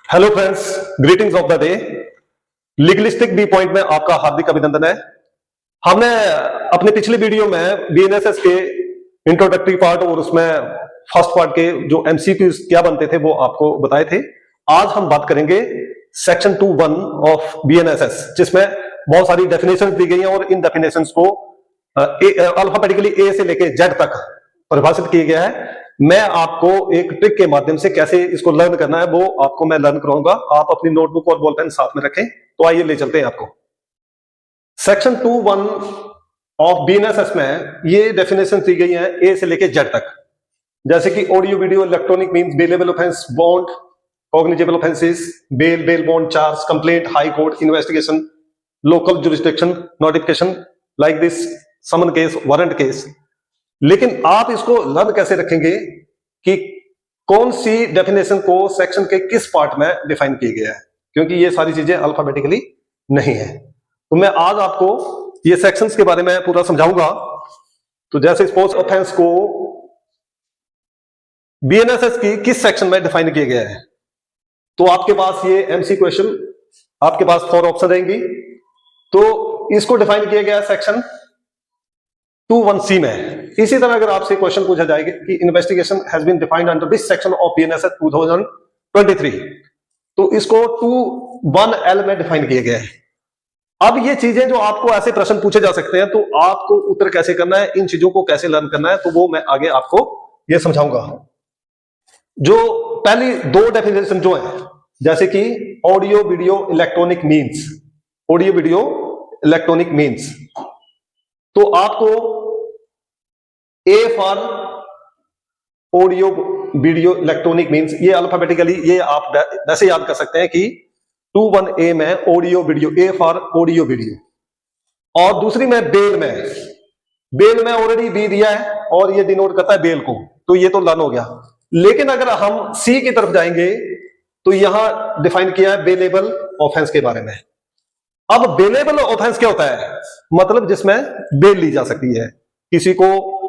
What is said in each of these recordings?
Hello friends, greetings of the day. Legalistic B point में आपका हार्दिक अभिनंदन है। हमने अपने पिछले वीडियो में बीएनएसएस के इंट्रोडक्टरी पार्ट और उसमें फर्स्ट पार्ट के जो एमसीक्यूज क्या बनते थे वो आपको बताए थे। आज हम बात करेंगे सेक्शन 2(1) ऑफ बीएनएसएस, जिसमें बहुत सारी डेफिनेशंस दी गई हैं और इन डेफिनेशंस को अल्फाबेटिकली ए से लेके जेड तक परिभाषित किया गया है। मैं आपको एक ट्रिक के माध्यम से कैसे इसको लर्न करना है वो आपको मैं लर्न कराऊंगा। आप अपनी नोटबुक और बॉल पेन साथ में रखें। तो आइए ले चलते हैं आपको सेक्शन 2(1) ऑफ बीएनएसएस में। ये डेफिनेशन दी गई है ए से लेके जेड तक, जैसे कि audio video electronic means bailable offence, bond, cognizable offences, bail bond, charge, complaint, high court, investigation, local jurisdiction, notification like this, summon case, warrant case. लेकिन आप इसको लर्न कैसे रखेंगे कि कौन सी डेफिनेशन को सेक्शन के किस पार्ट में डिफाइन किया गया है, क्योंकि ये सारी चीजें अल्फाबेटिकली नहीं है। तो मैं आज आपको ये सेक्शंस के बारे में पूरा समझाऊंगा। तो जैसे स्पोर्ट्स ऑफेंस को बीएनएसएस की किस सेक्शन में डिफाइन किया गया है, तो आपके पास ये एमसी क्वेश्चन, आपके पास 4 ऑप्शन रहेंगी। तो इसको डिफाइन किया गया है सेक्शन 2(1)(c) में। इसी तरह अगर आपसे क्वेश्चन पूछा जाएगा कि investigation has been defined under this section of BNSS 2023, तो इसको 2(1)(l) में डिफाइन किया गया है। अब ये चीजें जो आपको ऐसे प्रश्न पूछे जा सकते हैं, तो आपको उत्तर कैसे करना है, इन चीजों को कैसे लर्न करना है, तो वो मैं आगे आपको ये समझाऊंगा। जो पहली 2 डेफिनेशन जो है, जैसे कि audio video electronic means, audio video electronic means, तो आपको A for audio video electronic means, ये अल्फाबेटिकली ये आप वैसे याद कर सकते हैं कि 2(1)(a) में audio video, A for audio video. और दूसरी में बेल में ऑलरेडी बी दिया है और ये डिनोट करता है बेल को, तो ये तो लर्न हो गया। लेकिन अगर हम सी की तरफ जाएंगे तो यहां डिफाइन किया है बेलेबल ऑफेंस के बारे में। अब बेलेबल ऑफेंस क्या होता है, मतलब जिसमें बेल ली जा सकती है, किसी को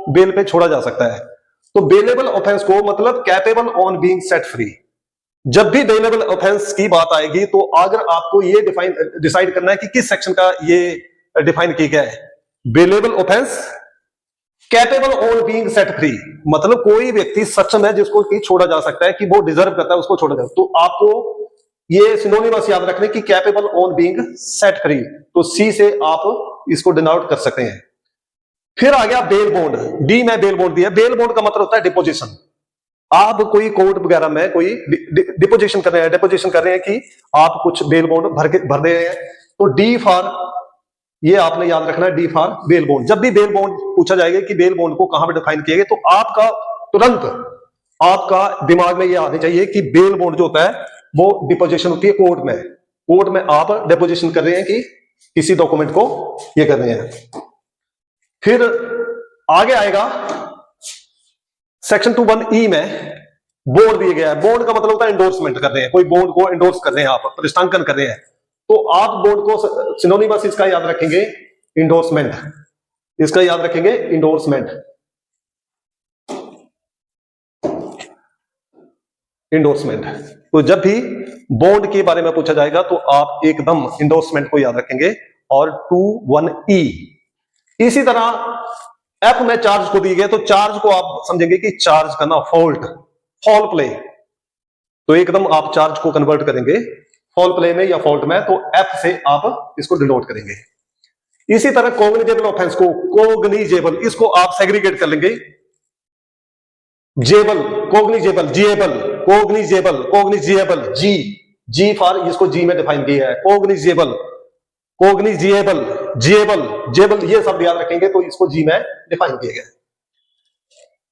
बेल पे छोड़ा जा सकता है। तो बेलेबल ऑफेंस को मतलब capable on being set free. जब भी बेलेबल ऑफेंस की बात आएगी तो अगर आपको ये डिसाइड करना है कि किस सेक्शन का ये डिफाइन किया गया है, bailable offence capable on being set free, मतलब कोई व्यक्ति सक्षम है जिसको कि छोड़ा जा सकता है, कि वो डिजर्व करता है उसको छोड़ा जा। तो आपको ये सिनोनिमस याद रखने की capable on being set free, तो सी से आप इसको डिनोट कर सकते हैं। फिर आ गया बेल बॉन्ड, डी में बेल बॉन्ड दिया। बेल बॉन्ड का मतलब होता है डिपोजिशन। आप कोई कोर्ट वगैरह में कोई डिपोजिशन कर रहे हैं कि आप कुछ बेल बॉन्ड भर दे रहे हैं, तो डी फॉर, ये आपने याद रखना है, डी फॉर बेल बॉन्ड। जब भी बेल बॉन्ड पूछा जाएगा कि बेल बॉन्ड को कहां पर डिफाइन किया गया, तो आपका तुरंत आपका दिमाग में ये आना चाहिए कि बेल बॉन्ड जो होता है वो डिपोजिशन होती है कोर्ट में। कोर्ट में आप डिपोजिशन कर रहे हैं कि किसी डॉक्यूमेंट को ये कर रहे हैं। फिर आगे आएगा सेक्शन 2(1)(e) में बोर्ड दिया गया है। बोर्ड का मतलब होता है एंडोर्समेंट कर रहे हैं, कोई बोर्ड को एंडोर्स कर रहे हैं, आप प्रतिष्ठांकन कर रहे हैं, तो आप बोर्ड को सिनोनिमस इसका याद रखेंगे इंडोर्समेंट, इसका याद रखेंगे इंडोर्समेंट। तो जब भी बोर्ड के बारे में पूछा जाएगा तो आप एकदम इंडोर्समेंट को याद रखेंगे। और 2(1)(e) इसी तरह एफ में चार्ज को दिए गए, तो चार्ज को आप समझेंगे कि चार्ज करना, फॉल प्ले, तो एकदम आप चार्ज को कन्वर्ट करेंगे फॉल प्ले में या फॉल्ट में, तो एफ से आप इसको डिनोट करेंगे। इसी तरह कॉग्निजेबल ऑफेंस को, कॉग्निजेबल, इसको आप सेग्रीगेट कर लेंगे, जेबल, कॉग्निजेबल, जिएबल, कॉग्निजेबल, जी फॉर, इसको जी में डिफाइन किया है, कॉग्निजेबल, जेबल, ये सब याद रखेंगे, तो इसको जी में डिफाइन किया गया।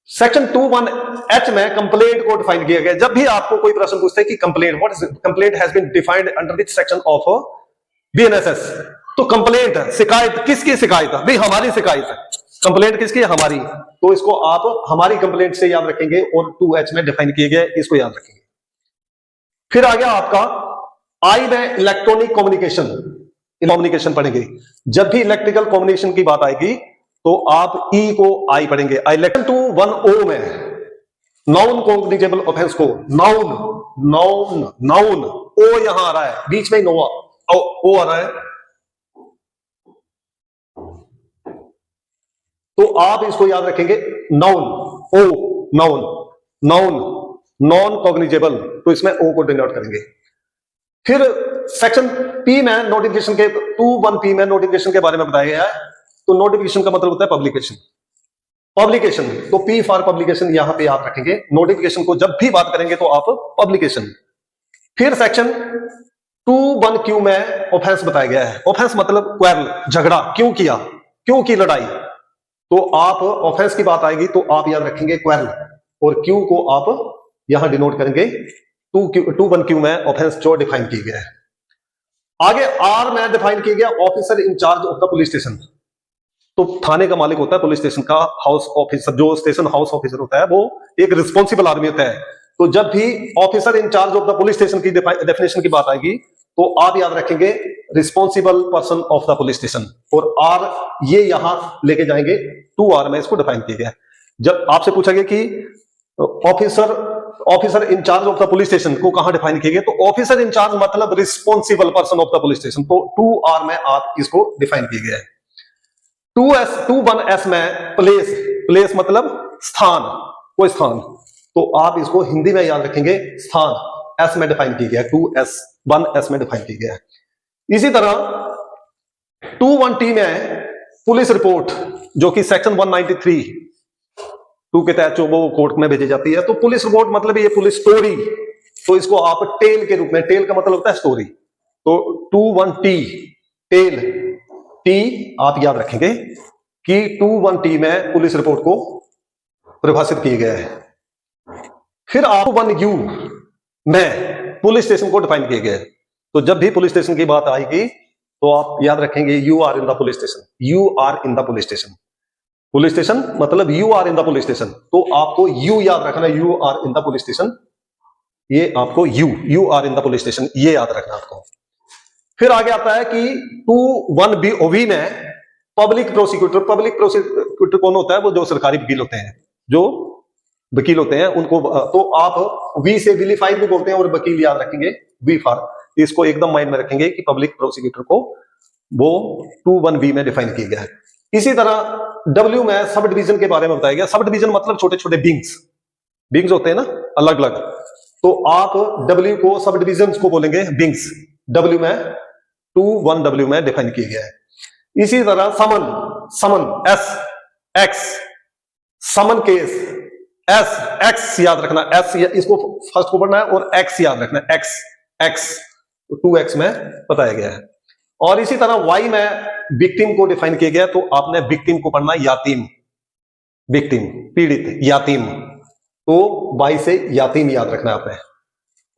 सेक्शन 2(1)(h) में कंप्लेंट को डिफाइन किया गया। जब भी आपको कोई प्रश्न पूछते हैं कि complaint, what is complaint has been defined under this section of BNSS, तो कंप्लेंट, शिकायत, किसकी शिकायत है भाई, हमारी शिकायत है। कंप्लेंट किसकी है, हमारी, तो इसको आप हमारी कंप्लेंट से याद रखेंगे और 2(h) में डिफाइन किया गया, इसको याद रखेंगे। फिर आ गया आपका आई में इलेक्ट्रॉनिक कम्युनिकेशन पढ़ेंगे। जब भी इलेक्ट्रिकल कम्युनिकेशन की बात आएगी तो आप ई को आई पढ़ेंगे। इलेक्शन 2(1)(o) में नाउन कॉग्निजेबल ऑफेंस को, नाउन नाउन, नाउन, ओ यहां आ रहा है, बीच में नोवा, ओ आ रहा है, तो आप इसको याद रखेंगे नाउन, ओ, नाउन, नाउन, नॉन कॉग्निजेबल, तो इसमें ओ को डिनोट करेंगे। फिर सेक्शन पी में नोटिफिकेशन के 2(1)P में नोटिफिकेशन के बारे में बताया गया है। तो नोटिफिकेशन का मतलब होता है पब्लिकेशन, पब्लिकेशन, तो पी फॉर पब्लिकेशन यहां पे आप रखेंगे। नोटिफिकेशन को जब भी बात करेंगे तो आप पब्लिकेशन। फिर सेक्शन 2(1)Q में ऑफेंस बताया गया है। ऑफेंस मतलब क्वेरल, झगड़ा, क्यों किया, क्यों की लड़ाई, तो आप ऑफेंस की बात आएगी तो आप याद रखेंगे क्वेरल, और क्यू को आप यहां डिनोट करेंगे 2(1)Q में ऑफेंस जो डिफाइन किया गया है। आगे आर में डिफाइन किया गया officer in charge of the police station, तो थाने का मालिक होता है पुलिस स्टेशन का, हाउस ऑफिसर, जो स्टेशन हाउस ऑफिसर होता है वो एक रिस्पॉन्सिबल आदमी होता है। तो जब भी officer in charge of the police station की डेफिनेशन की बात आएगी तो आप याद रखेंगे responsible person of the police station, और आर ये यहां लेके जाएंगे 2R में इसको डिफाइन किया गया है। जब आपसे पूछा गया कि officer in charge of the police station को कहां डिफाइन किया गया, तो ऑफिसर इंचार्ज मतलब responsible person of the police station, तो 2R में आप इसको डिफाइन किया गया है। 2(1)S में प्लेस, प्लेस मतलब स्थान, कोई स्थान, तो आप इसको हिंदी में याद रखेंगे स्थान, एस में डिफाइन किया गया है, 2(1)S में डिफाइन किया गया है। इसी तरह 2(1)T में पुलिस रिपोर्ट, जो कि सेक्शन 193(2) के तहत जो वो कोर्ट में भेजी जाती है, तो पुलिस रिपोर्ट मतलब ये पुलिस स्टोरी, तो इसको आप टेल के रूप में, टेल का मतलब होता है स्टोरी, तो 2(1)T टेल, टी आप याद रखेंगे कि 2(1)T में पुलिस रिपोर्ट को परिभाषित किया गया है। फिर 2(1)U में पुलिस स्टेशन को डिफाइन किया गया है। तो जब भी पुलिस स्टेशन की बात आएगी तो आप याद रखेंगे you are in the police station, you are in the police station, police station मतलब you are in the police station, तो आपको यू याद रखना, you are in the police station, ये आपको you are in the police station ये याद रखना आपको। फिर आगे आता है कि 2(1)V में पब्लिक प्रोसिक्यूटर, पब्लिक प्रोसिक्यूटर कौन होता है, वो जो सरकारी वकील होते हैं, जो वकील होते हैं उनको, तो आप वी से विलीफाइड भी बोलते हैं, और वकील याद रखेंगे वी फॉर, इसको एकदम माइंड में रखेंगे कि पब्लिक प्रोसिक्यूटर को वो 2(1)V में डिफाइन किया गया है। इसी तरह W में सब डिवीजन के बारे में बताया गया। सब डिवीजन मतलब छोटे छोटे विंग्स, विंग्स होते हैं ना अलग अलग, तो आप W को सब डिवीजन को बोलेंगे विंग्स, W में 2(1)W में डिफाइन किया गया है। इसी तरह summon, summon S X, summon case S X याद रखना, S इसको फर्स्ट को पढ़ना है, और X याद रखना है, X 2X में बताया गया है। और इसी तरह Y में विक्टिम को डिफाइन किया गया, तो आपने विक्टिम को पढ़ना यातीम, विक्टिम पीड़ित, यातीम, तो Y से यातीम याद रखना है आपने।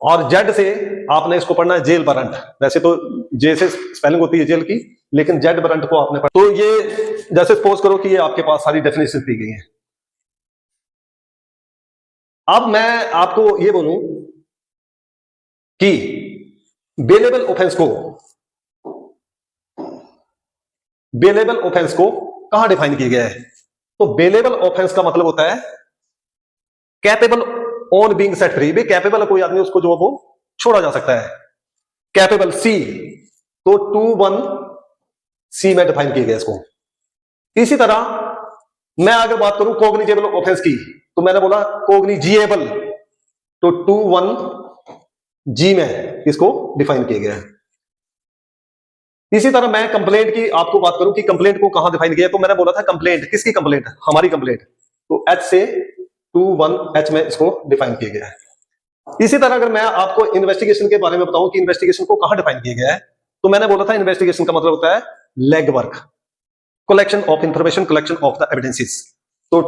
और Z से आपने इसको पढ़ना है जेल वारंट, वैसे तो J से स्पेलिंग होती है जेल की, लेकिन Z वारंट को आपने पढ़ना। तो ये जैसे सपोज करो कि ये आपके पास सारी डेफिनेशन दी गई है। अब मैं आपको ये बोलूं कि बेलेबल ऑफेंस को, बेलेबल ऑफेंस को कहां डिफाइन किया गया है, तो बेलेबल ऑफेंस का मतलब होता है capable on being set free, भी कैपेबल है कोई आदमी, उसको जो वो छोड़ा जा सकता है, कैपेबल सी, तो 2(1)C में डिफाइन किया गया इसको। इसी तरह मैं अगर बात करूं कॉग्निजेबल ऑफेंस की, तो मैंने बोला कॉग्निजिएबल, तो 2(1)G में इसको डिफाइन किया गया है। इसी तरह मैं कंप्लेंट की आपको बात करूं कि कंप्लेंट को कहां डिफाइन किया, तो मैंने बोला था कंप्लेंट, किसकी कंप्लेंट, हमारी कंप्लेंट, तो H से 2(1)H में इसको डिफाइन किया गया है। इसी तरह अगर मैं आपको इन्वेस्टिगेशन के बारे में बताऊं कि इन्वेस्टिगेशन को कहां डिफाइन किया गया है, तो मैंने बोला था इन्वेस्टिगेशन का मतलब होता है leg work, collection of information, collection of the evidences, तो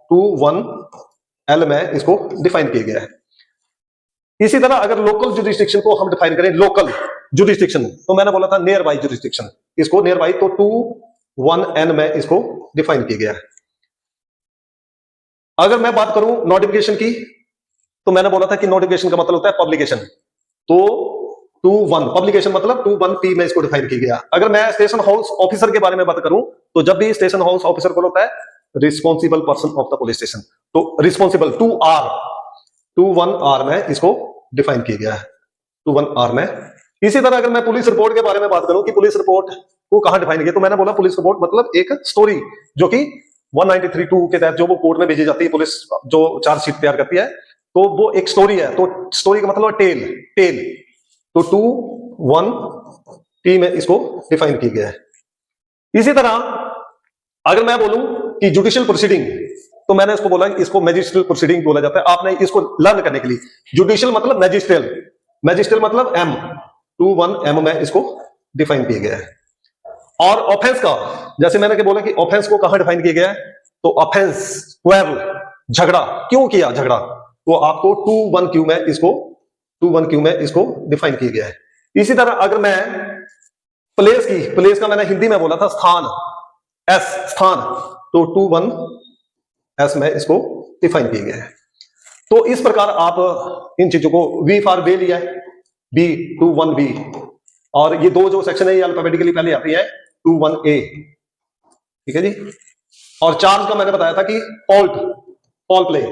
2(1)L में इसको डिफाइन किया गया है। इसी तरह अगर लोकल जुरिस्डिक्शन को हम डिफाइन करें, लोकल जुरिस्डिक्शन, तो मैंने बोला था नियर बाई जुरिस्डिक्शन, इसको नियर बाई, तो 2(1)N में इसको डिफाइन किया गया है। अगर मैं बात करूं नोटिफिकेशन की, तो मैंने बोला था कि नोटिफिकेशन का मतलब होता है पब्लिकेशन, तो 2(1) पब्लिकेशन मतलब 2(1)P में इसको डिफाइन किया गया। अगर मैं स्टेशन हाउस ऑफिसर के बारे में बात करूं, तो जब भी स्टेशन हाउस ऑफिसर को होता है responsible person of the police station, तो रिस्पॉन्सिबल 2(1)R में इसको डिफाइन किया गया है 21R में। इसी तरह अगर मैं पुलिस रिपोर्ट के बारे में बात करूं कि पुलिस रिपोर्ट को कहां डिफाइन किया, तो मैंने बोला पुलिस रिपोर्ट मतलब एक स्टोरी जो कि 193(2) के तहत जो वो कोर्ट में भेजी जाती है, पुलिस जो चार्जशीट तैयार करती है, तो वो एक स्टोरी है। तो स्टोरी का मतलब टेल, टेल। तो 21T में इसको डिफाइन किया गया है। इसी तरह अगर मैं बोलूं कि जुडिशियल प्रोसीडिंग, तो मैंने इसको बोला इसको मैजिस्ट्रियल प्रोसीडिंग बोला जाता है। आपने इसको लर्न करने के लिए, जुडिशियल मतलब मैजिस्ट्रियल, मैजिस्ट्रियल मतलब M, 21M में इसको डिफाइन किया गया है। और ऑफेंस का, जैसे मैंने बोला कि ऑफेंस को कहां डिफाइन किया गया है, तो ऑफेंस क्वेरल, झगड़ा, क्यों किया झगड़ा, तो आपको 21Q में इसको 21Q में इसको डिफाइन किया गया है। इसी तरह अगर मैं प्लेस की, प्लेस का मैंने हिंदी में बोला था स्थान, S स्थान, तो 21S में इसको डिफाइन किया गया है। तो इस प्रकार आप इन चीजों को, V फॉर वे लिया है, B 21B, और ये दो जो सेक्शन है ये अल्फाबेटिकली पहले आती है 21A, ठीक है जी। और चार्ज का मैंने बताया था कि ऑल्ट, ऑल प्ले,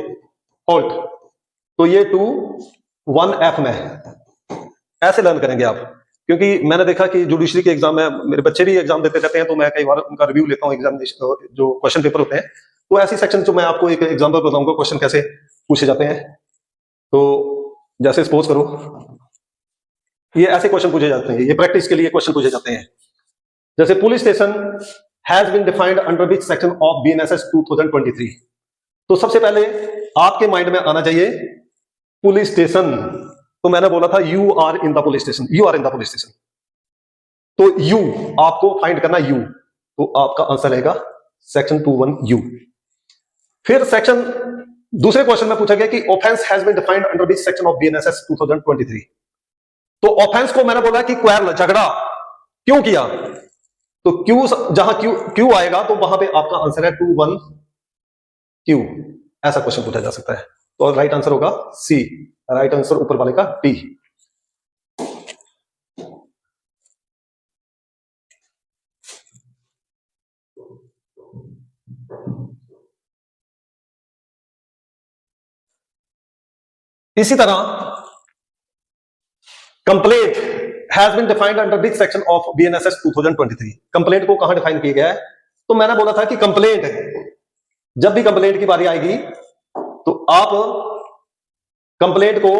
ऑल्ट, तो ये 21F में ऐसे लर्न करेंगे आप। क्योंकि मैंने देखा कि जुडिशरी के एग्जाम में मेरे बच्चे भी एग्जाम देते रहते हैं, तो मैं कई बार उनका रिव्यू लेता हूँ, एग्जाम जो क्वेश्चन पेपर होते हैं, तो ऐसी सेक्शन जो मैं आपको एक एग्जांपल बताऊंगा क्वेश्चन कैसे पूछे जाते हैं। तो जैसे सपोज करो ये ऐसे क्वेश्चन पूछे जाते हैं, ये प्रैक्टिस के लिए क्वेश्चन पूछे जाते हैं। जैसे police station has been defined under which section of BNSS 2023। तो सबसे पहले आपके माइंड में आना चाहिए पुलिस स्टेशन, तो मैंने बोला था you are in the police station, you are in the police station, तो यू आपको फाइंड करना यू, तो आपका आंसर रहेगा सेक्शन 21U। फिर सेक्शन दूसरे क्वेश्चन में पूछा गया कि offence has been defined under which section of BNSS 2023। तो ऑफेंस को मैंने बोला कि क्वेरल, झगड़ा, क्यों किया, तो क्यू, जहां क्यू आएगा तो वहां पे आपका आंसर है 21Q, ऐसा क्वेश्चन पूछा जा सकता है। तो राइट आंसर होगा C, राइट आंसर ऊपर वाले का D। इसी तरह complaint has been defined under which section of BNSS 2023। Complaint को कहां डिफाइन किया गया है, तो मैंने बोला था कि कंप्लेंट, जब भी कंप्लेंट की बारी आएगी तो आप कंप्लेंट को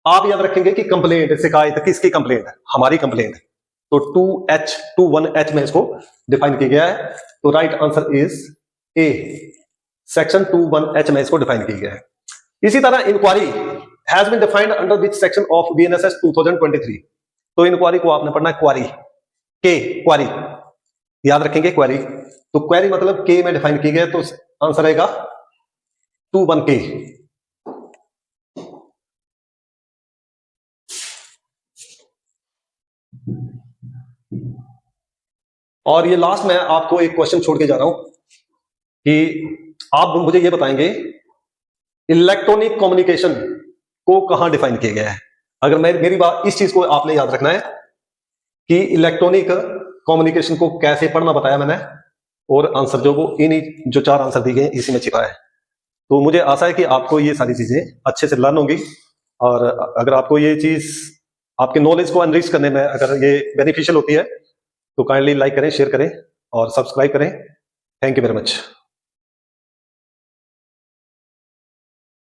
आप याद रखेंगे कि कंप्लेंट, शिकायत, किसकी कंप्लेंट, हमारी कंप्लेंट, तो 21H में इसको डिफाइन किया गया है। तो right answer is A, section 21H में इसको डिफाइन किया गया है। इसी तरह inquiry has been defined under which section of BNSS 2023। तो इंक्वायरी को आपने पढ़ना है क्वारी, के, क्वारी, याद रखेंगे क्वारी, तो क्वेरी मतलब के में डिफाइन की गई, तो आंसर आएगा 21K। और ये लास्ट में आपको एक क्वेश्चन छोड़ के जा रहा हूं कि आप मुझे ये बताएंगे इलेक्ट्रॉनिक कम्युनिकेशन को कहां डिफाइन किया गया है। अगर मेरी बात, इस चीज को आपने याद रखना है कि इलेक्ट्रॉनिक कम्युनिकेशन को कैसे पढ़ना बताया मैंने, और आंसर जो वो इन्हीं जो 4 आंसर दिए गए इसी में छिपा है। तो मुझे आशा है कि आपको ये सारी चीजें अच्छे से लर्न होंगी, और अगर आपको ये चीज आपके नॉलेज को एनरिच करने में अगर ये बेनिफिशियल होती है तो काइंडली लाइक करें, शेयर करें और सब्सक्राइब करें। Thank you very much.